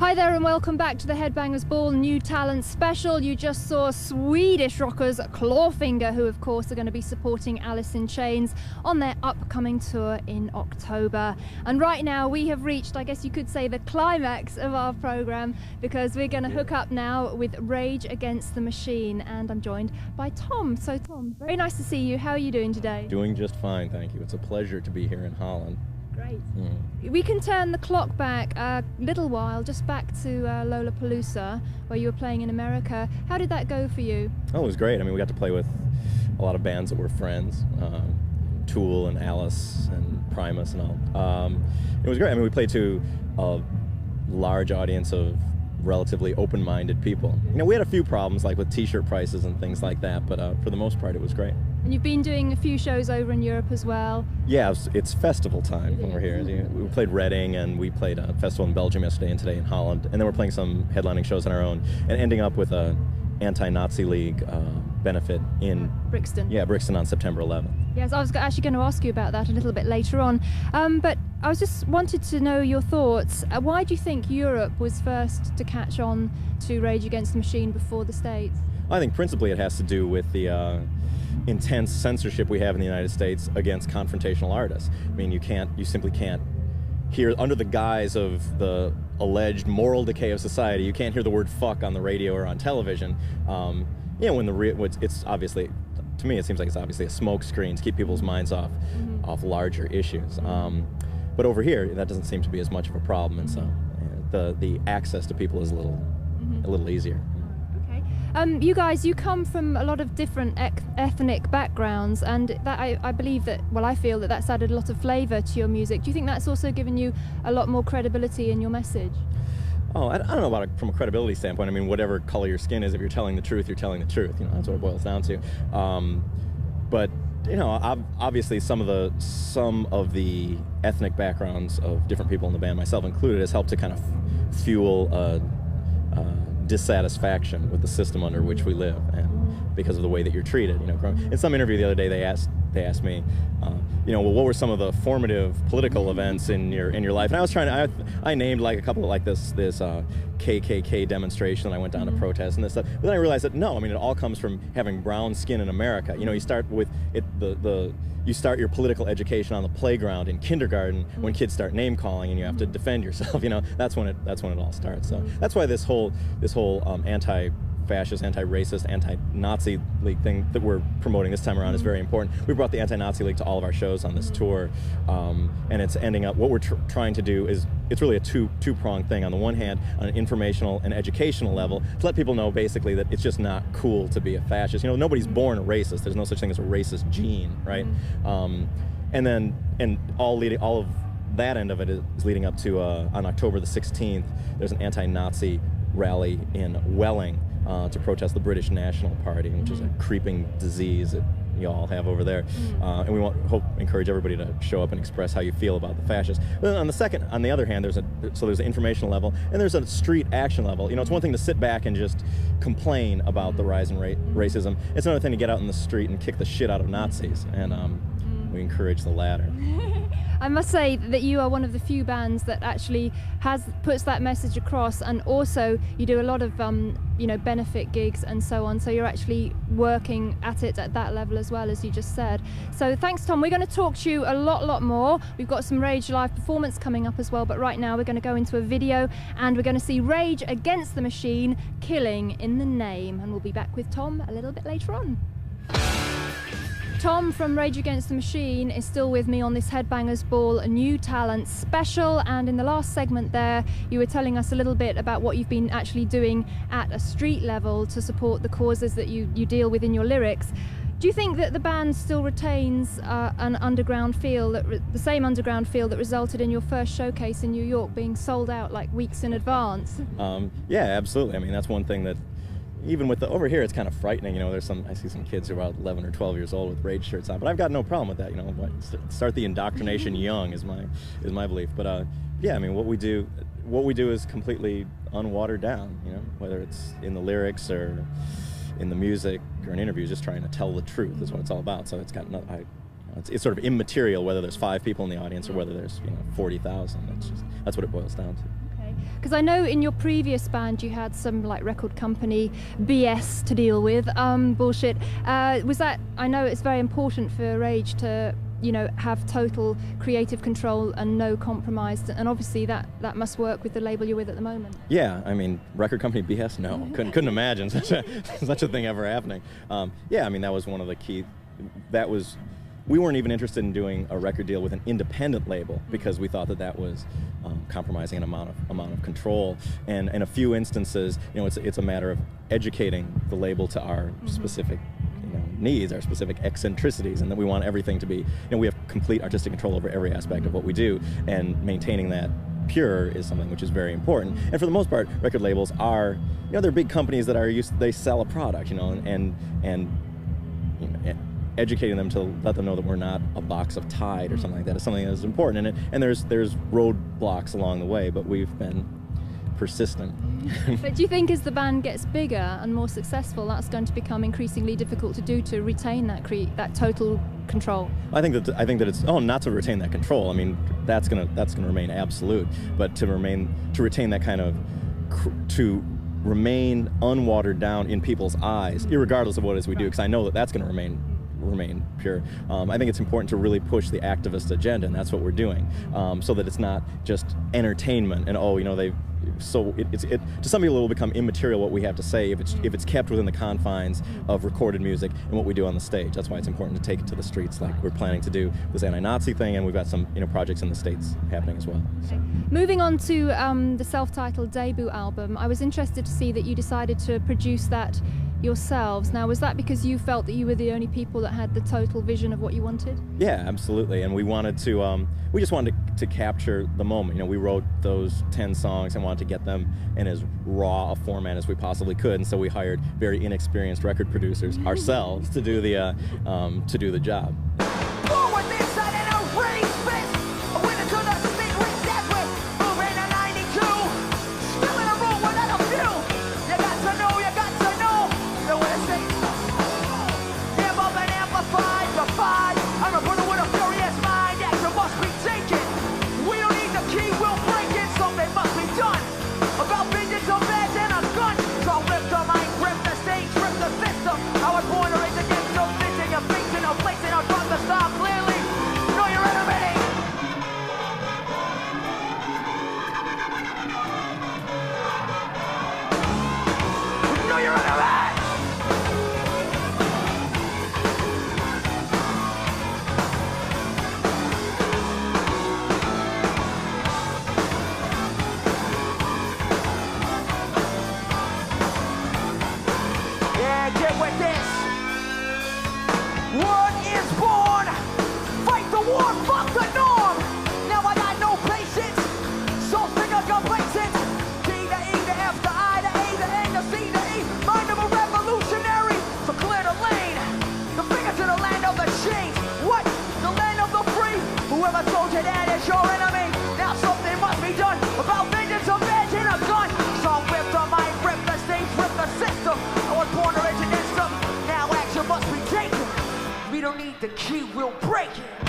Hi there and welcome back to the Headbangers Ball New Talent Special. You just saw Swedish rockers Clawfinger, who of course are going to be supporting Alice in Chains on their upcoming tour in October. And right now we have reached, I guess you could say, the climax of our program, because we're going to hook up now with Rage Against the Machine, and I'm joined by Tom. So Tom, very nice to see you. How are you doing today? Doing just fine, thank you. It's a pleasure to be here in Holland. Great. We can turn the clock back a little while, just back to Lollapalooza, where you were playing in America. How did that go for you? Oh, it was great. I mean, we got to play with a lot of bands that were friends, Tool and Alice and Primus and all. It was great. I mean, we played to a large audience of relatively open-minded people. You know, we had a few problems, like with t-shirt prices and things like that, but for the most part, it was great. And you've been doing a few shows over in Europe as well. Yeah, it's festival time when we're here. We played Reading, and we played a festival in Belgium yesterday and today in Holland, and then we're playing some headlining shows on our own, and ending up with a anti-Nazi League benefit in Brixton. Yeah, Brixton on September 11th. Yes, I was actually going to ask you about that a little bit later on, but I was just wanted to know your thoughts. Why do you think Europe was first to catch on to Rage Against the Machine before the States? I think principally it has to do with the intense censorship we have in the United States against confrontational artists. I mean, you simply can't hear, under the guise of the alleged moral decay of society, you can't hear the word fuck on the radio or on television. You know, when it's obviously, to me, it seems like it's obviously a smoke screen to keep people's minds off larger issues. But over here, that doesn't seem to be as much of a problem, and so the access to people is a little easier. You guys, you come from a lot of different ethnic backgrounds, and that I believe that, well, I feel that that's added a lot of flavour to your music. Do you think that's also given you a lot more credibility in your message? Oh, I don't know about it from a credibility standpoint. I mean, whatever color your skin is, if you're telling the truth, you're telling the truth. You know, that's what it boils down to. But you know, obviously, some of the ethnic backgrounds of different people in the band, myself included, has helped to kind of fuel dissatisfaction with the system under which we live, and because of the way that you're treated. You know, in some interview the other day, they asked me, you know, well, what were some of the formative political events in your life? And I was I named like a couple of, like this KKK demonstration that I went down to protest and this stuff. But then I realized that no, I mean, it all comes from having brown skin in America. You know, you start with it, you start your political education on the playground in kindergarten when kids start name calling and you have to defend yourself. You know, that's when it all starts. So that's why this whole anti-fascist, anti-racist, anti-Nazi League thing that we're promoting this time around is very important. We brought the anti-Nazi League to all of our shows on this tour, and it's ending up, what we're trying to do is, it's really a two-pronged thing. On the one hand, on an informational and educational level, to let people know basically that it's just not cool to be a fascist. You know, nobody's born a racist. There's no such thing as a racist gene, right? And all of that end of it is leading up to on October the 16th, there's an anti-Nazi rally in Welling to protest the British National Party, which is a creeping disease that you all have over there. And we encourage everybody to show up and express how you feel about the fascists. But then on the other hand, there's an informational level and there's a street action level. You know, it's one thing to sit back and just complain about the rise in racism. It's another thing to get out in the street and kick the shit out of Nazis, and we encourage the latter. I must say that you are one of the few bands that actually puts that message across, and also you do a lot of you know, benefit gigs and so on, so you're actually working at it at that level as well, as you just said. So thanks, Tom. We're going to talk to you a lot more. We've got some Rage live performance coming up as well, but right now we're going to go into a video and we're going to see Rage Against the Machine, Killing in the Name, and we'll be back with Tom a little bit later on. Tom from Rage Against the Machine is still with me on this Headbangers Ball New Talent Special, and in the last segment there you were telling us a little bit about what you've been actually doing at a street level to support the causes that you deal with in your lyrics. Do you think that the band still retains an underground feel, the same underground feel that resulted in your first showcase in New York being sold out like weeks in advance? Yeah, absolutely. I mean, that's one thing that, even with over here, it's kind of frightening. You know, I see some kids who are about 11 or 12 years old with Rage shirts on, but I've got no problem with that. You know, start the indoctrination young is my belief. But yeah, I mean, what we do is completely unwatered down. You know, whether it's in the lyrics or in the music or in interviews, just trying to tell the truth is what it's all about. So it's got it's sort of immaterial whether there's 5 people in the audience or whether there's 40,000. That's what it boils down to. Because I know in your previous band you had some like record company BS to deal with, bullshit. Was that, I know it's very important for Rage to, you know, have total creative control and no compromise, and obviously that must work with the label you're with at the moment. Yeah, I mean, record company BS, no. couldn't imagine such a thing ever happening. Yeah, I mean, that was one of the key, we weren't even interested in doing a record deal with an independent label because we thought that was compromising an amount of control. And in a few instances, you know, it's a matter of educating the label to our specific, you know, needs, our specific eccentricities, and that we want everything to be, you know, we have complete artistic control over every aspect of what we do, and maintaining that pure is something which is very important. And for the most part, record labels are, you know, they're big companies that are they sell a product, you know, and you know, educating them to let them know that we're not a box of Tide or something like that is something that is important. And there's roadblocks along the way, but we've been persistent. But do you think as the band gets bigger and more successful, that's going to become increasingly difficult to do, to retain that total control? I think that it's not to retain that control. I mean, that's gonna remain absolute, but to retain that kind of to remain unwatered down in people's eyes, irregardless of what it is we do, because I know that that's going to remain pure. I think it's important to really push the activist agenda, and that's what we're doing, so that it's not just entertainment and you know, to some people it will become immaterial what we have to say if it's kept within the confines of recorded music and what we do on the stage. That's why it's important to take it to the streets, like we're planning to do this anti-Nazi thing, and we've got some, you know, projects in the States happening as well. So. Moving on to the self-titled debut album, I was interested to see that you decided to produce that yourselves. Now, was that because you felt that you were the only people that had the total vision of what you wanted? Yeah, absolutely. And we wanted to, we just wanted to capture the moment. You know, we wrote those 10 songs and wanted to get them in as raw a format as we possibly could. And so we hired very inexperienced record producers ourselves to do the job. The key will break it.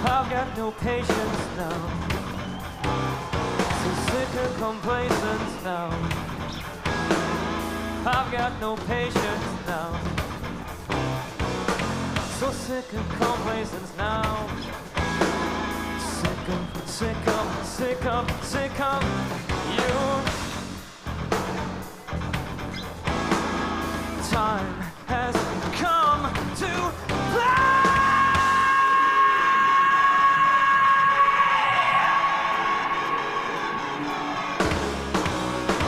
I've got no patience now. So sick of complacence now. I've got no patience now. So sick of complacence now. Sick of you. Time has come to play.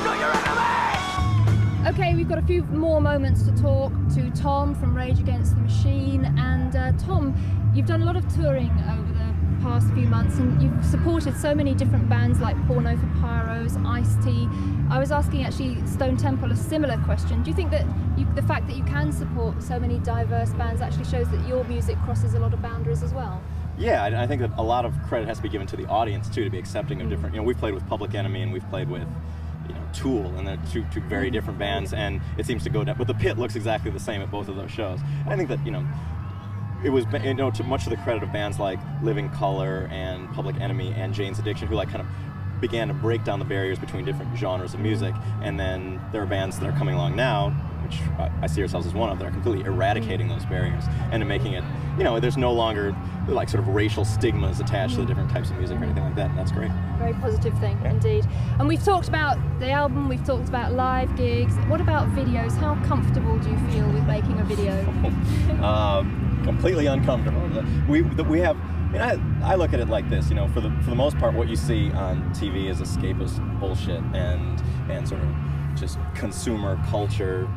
No, you're enemy. Okay, we've got a few more moments to talk to Tom from Rage Against the Machine. And Tom, you've done a lot of touring over the past few months, and you've supported so many different bands like Porno for Pyros, Ice-T. I was asking actually Stone Temple a similar question. Do you think that the fact that you can support so many diverse bands actually shows that your music crosses a lot of boundaries as well? Yeah, I think that a lot of credit has to be given to the audience too, to be accepting of different, you know, we've played with Public Enemy and we've played with, you know, Tool, and they're two very different bands, and it seems to go down, but the pit looks exactly the same at both of those shows. And I think that, you know, it was, you know, much to the credit of bands like Living Colour and Public Enemy and Jane's Addiction, who like kind of began to break down the barriers between different genres of music. And then there are bands that are coming along now, which I see ourselves as one of, that are completely eradicating those barriers and making it, you know, there's no longer like sort of racial stigmas attached to the different types of music or anything like that, and that's great. Very positive thing, indeed. And we've talked about the album, we've talked about live gigs. What about videos? How comfortable do you feel with making a video? Completely uncomfortable. We have, I mean, I look at it like this, you know, for the most part, what you see on TV is escapist bullshit and sort of just consumer culture,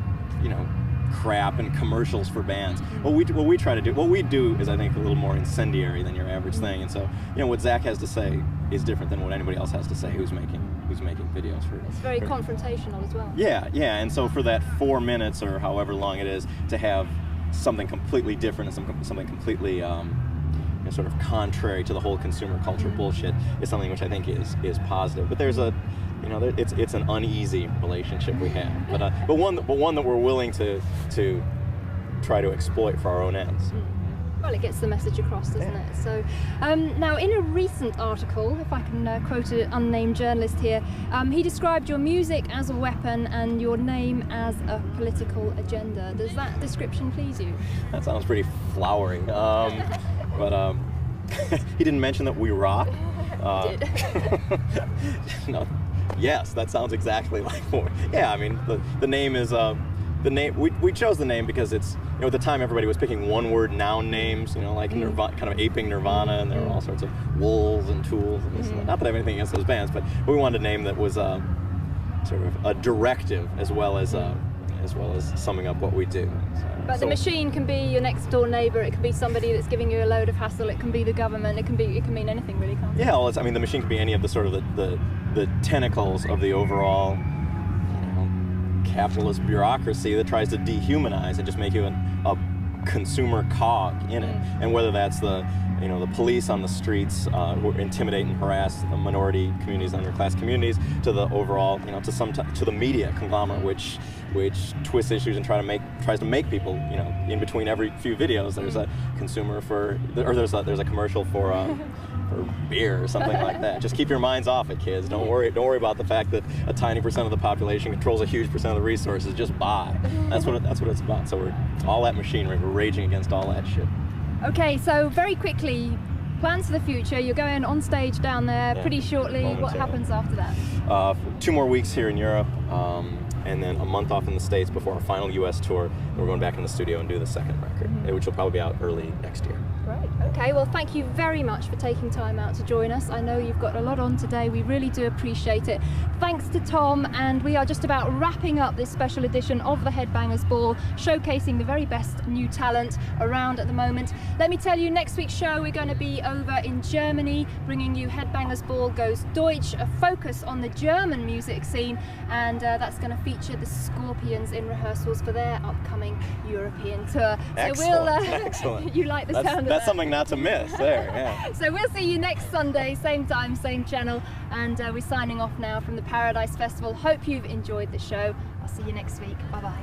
you know, crap and commercials for bands. What we try to do, what we do is, I think, a little more incendiary than your average thing. And so, you know, what Zach has to say is different than what anybody else has to say who's making videos for. It's very confrontational as well. Yeah, yeah. And so for that 4 minutes or however long it is to have something completely different and something completely you know, sort of contrary to the whole consumer culture bullshit is something which I think is positive. But there's a, you know, it's an uneasy relationship we have, but one that we're willing to try to exploit for our own ends. Well, it gets the message across, doesn't it? So, now in a recent article, if I can quote an unnamed journalist here, he described your music as a weapon and your name as a political agenda. Does that description please you? That sounds pretty flowery, but he didn't mention that we rock. He did. No. Yes, that sounds exactly like what. Yeah, I mean, the name is the name. We chose the name because it's, you know, at the time everybody was picking one-word noun names, you know, like Nirvana, kind of aping Nirvana, and there were all sorts of Wolves and Tools and this and that. Not that I have anything against those bands, but we wanted a name that was sort of a directive as well as summing up what we do. But the machine can be your next door neighbour, it can be somebody that's giving you a load of hassle, it can be the government, it can mean anything really, can't it? Yeah, well, I mean, the machine can be any of the sort of the tentacles of the overall, you know, capitalist bureaucracy that tries to dehumanize and just make you a consumer cog in it. And whether that's the police on the streets who intimidate and harass the minority communities, underclass communities, to the overall, you know, to the media conglomerate, which twists issues and tries to make people, you know, in between every few videos there's a consumer there's a commercial for beer or something like that. Just keep your minds off it, kids. Don't worry about the fact that a tiny % of the population controls a huge % of the resources. Just buy. That's what it's about. So we're all that machinery. We're raging against all that shit. Okay, so very quickly, plans for the future. You're going on stage down there pretty shortly. What happens after that? 2 more weeks here in Europe, and then a month off in the States before our final US tour. And we're going back in the studio and do the second record, which will probably be out early next year. Great. Okay, well, thank you very much for taking time out to join us. I know you've got a lot on today. We really do appreciate it. Thanks to Tom, and we are just about wrapping up this special edition of the Headbangers Ball, showcasing the very best new talent around at the moment. Let me tell you, next week's show, we're going to be over in Germany, bringing you Headbangers Ball Goes Deutsch, a focus on the German music scene, and that's going to feature the Scorpions in rehearsals for their upcoming European tour. Excellent. So Excellent. You like the sound of that? That's something not to miss there, yeah. So we'll see you next Sunday, same time, same channel, and we're signing off now from the Paradise Festival. Hope you've enjoyed the show. I'll see you next week. Bye-bye.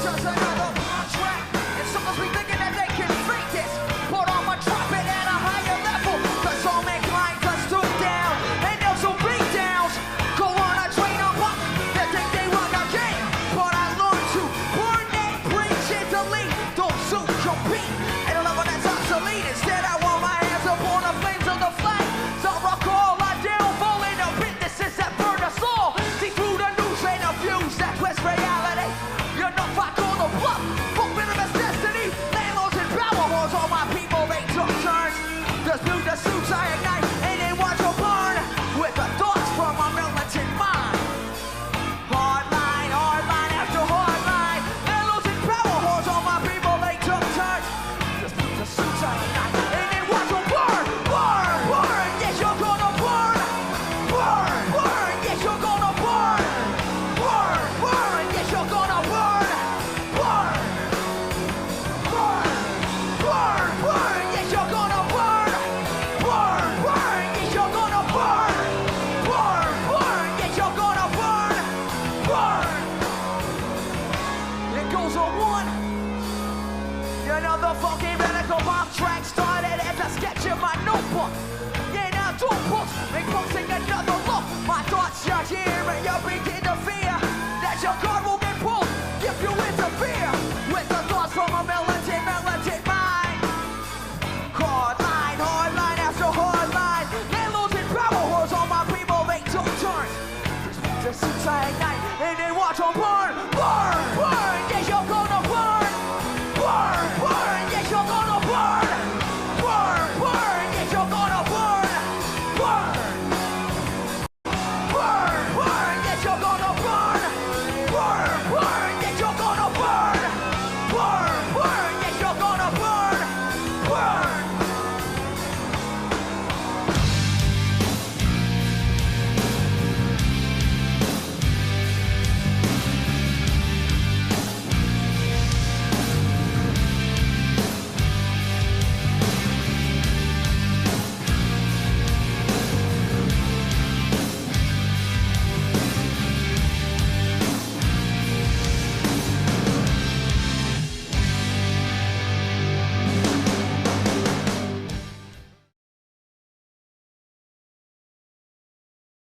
Just another Bombtrack. suits at night and they watch on porn.